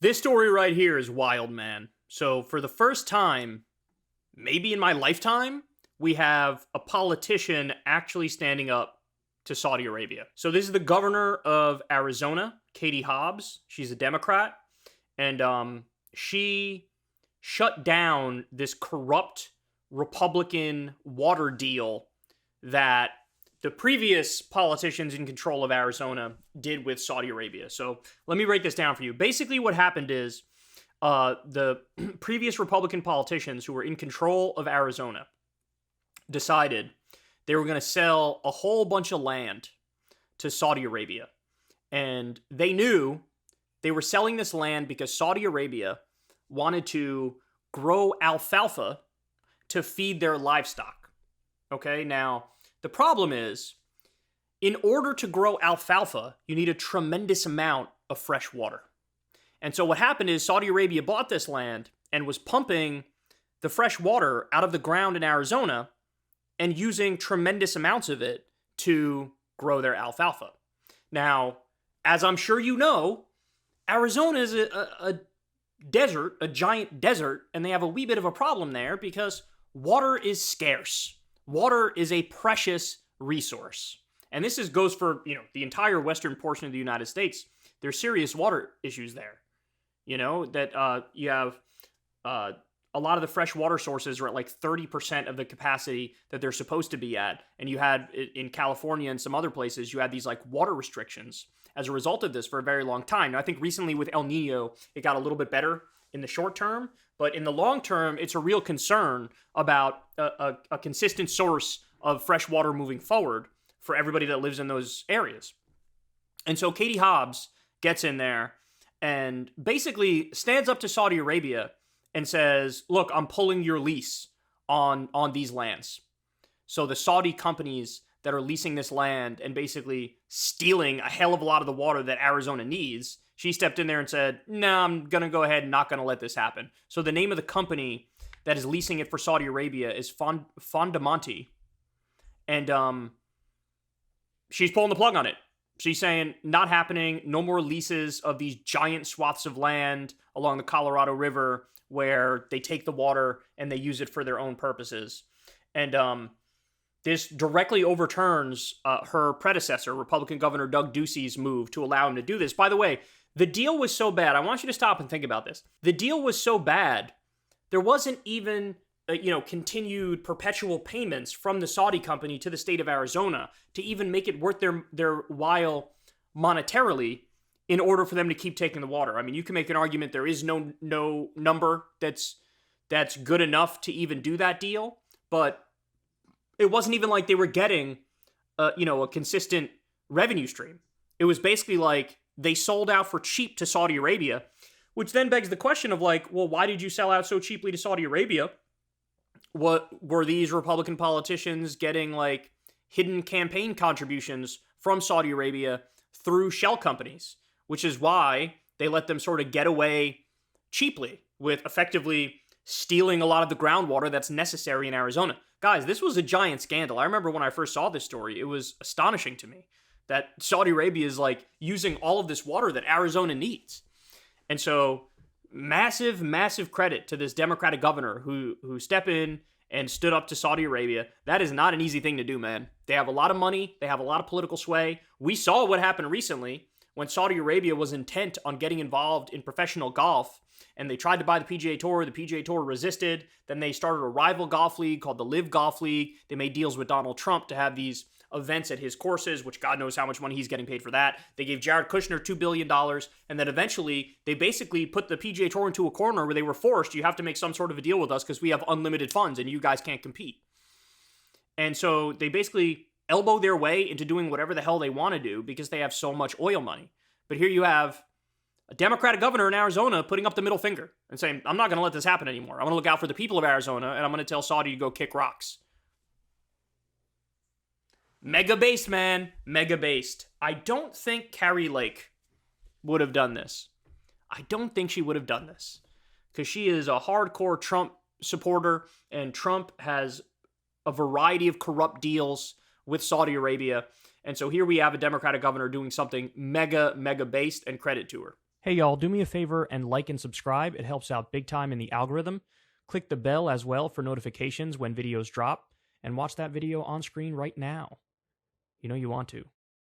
This story right here is wild, man. So, for the first time, maybe in my lifetime, we have a politician actually standing up to Saudi Arabia. So, this is the governor of Arizona, Katie Hobbs. She's a Democrat. And she shut down this corrupt Republican water deal that the previous politicians in control of Arizona did with Saudi Arabia. So let me break this down for you. Basically, what happened is the previous Republican politicians who were in control of Arizona decided they were going to sell a whole bunch of land to Saudi Arabia. And they knew they were selling this land because Saudi Arabia wanted to grow alfalfa to feed their livestock. Okay, now the problem is, in order to grow alfalfa, you need a tremendous amount of fresh water. And so what happened is Saudi Arabia bought this land and was pumping the fresh water out of the ground in Arizona and using tremendous amounts of it to grow their alfalfa. Now, as I'm sure you know, Arizona is a desert, a giant desert, and they have a wee bit of a problem there because water is scarce. Water is a precious resource. And this goes for, the entire western portion of the United States. There's serious water issues there. You have a lot of the fresh water sources are at like 30% of the capacity that they're supposed to be at. And you had, in California and some other places, you had these like water restrictions as a result of this for a very long time. Now, I think recently with El Nino, it got a little bit better in the short term. But in the long term, it's a real concern about a consistent source of fresh water moving forward for everybody that lives in those areas. And so Katie Hobbs gets in there and basically stands up to Saudi Arabia and says, look, I'm pulling your lease on these lands. So the Saudi companies that are leasing this land and basically stealing a hell of a lot of the water that Arizona needs, she stepped in there and said, no, I'm going to go ahead and not going to let this happen. So the name of the company that is leasing it for Saudi Arabia is Fondamonte. And she's pulling the plug on it. She's saying, not happening, no more leases of these giant swaths of land along the Colorado River where they take the water and they use it for their own purposes. And this directly overturns her predecessor, Republican Governor Doug Ducey's move to allow him to do this. By the way, the deal was so bad. I want you to stop and think about this. The deal was so bad, there wasn't even continued perpetual payments from the Saudi company to the state of Arizona to even make it worth their while monetarily in order for them to keep taking the water. I mean, you can make an argument there is no number that's good enough to even do that deal, but it wasn't even like they were getting a consistent revenue stream. It was basically like they sold out for cheap to Saudi Arabia, which then begs the question of like, well, why did you sell out so cheaply to Saudi Arabia? What were these Republican politicians getting like hidden campaign contributions from Saudi Arabia through shell companies, which is why they let them sort of get away cheaply with effectively stealing a lot of the groundwater that's necessary in Arizona. Guys, this was a giant scandal. I remember when I first saw this story, it was astonishing to me that Saudi Arabia is like using all of this water that Arizona needs. And so massive, massive credit to this Democratic governor who stepped in and stood up to Saudi Arabia. That is not an easy thing to do, man. They have a lot of money. They have a lot of political sway. We saw what happened recently when Saudi Arabia was intent on getting involved in professional golf and they tried to buy the PGA Tour. The PGA Tour resisted. Then they started a rival golf league called the Live Golf League. They made deals with Donald Trump to have these events at his courses, which God knows how much money he's getting paid for that. They gave Jared Kushner $2 billion. And then eventually they basically put the PGA Tour into a corner where they were forced, you have to make some sort of a deal with us because we have unlimited funds and you guys can't compete. And so they basically elbow their way into doing whatever the hell they want to do because they have so much oil money. But here you have a Democratic governor in Arizona putting up the middle finger and saying, I'm not going to let this happen anymore. I'm going to look out for the people of Arizona and I'm going to tell Saudi to go kick rocks. Mega based, man. Mega based. I don't think Carrie Lake would have done this. I don't think she would have done this because she is a hardcore Trump supporter and Trump has a variety of corrupt deals with Saudi Arabia. And so here we have a Democratic governor doing something mega based, and credit to her. Hey y'all, do me a favor and like and subscribe. It helps out big time in the algorithm. Click the bell as well for notifications when videos drop, and watch that video on screen right now. You know you want to.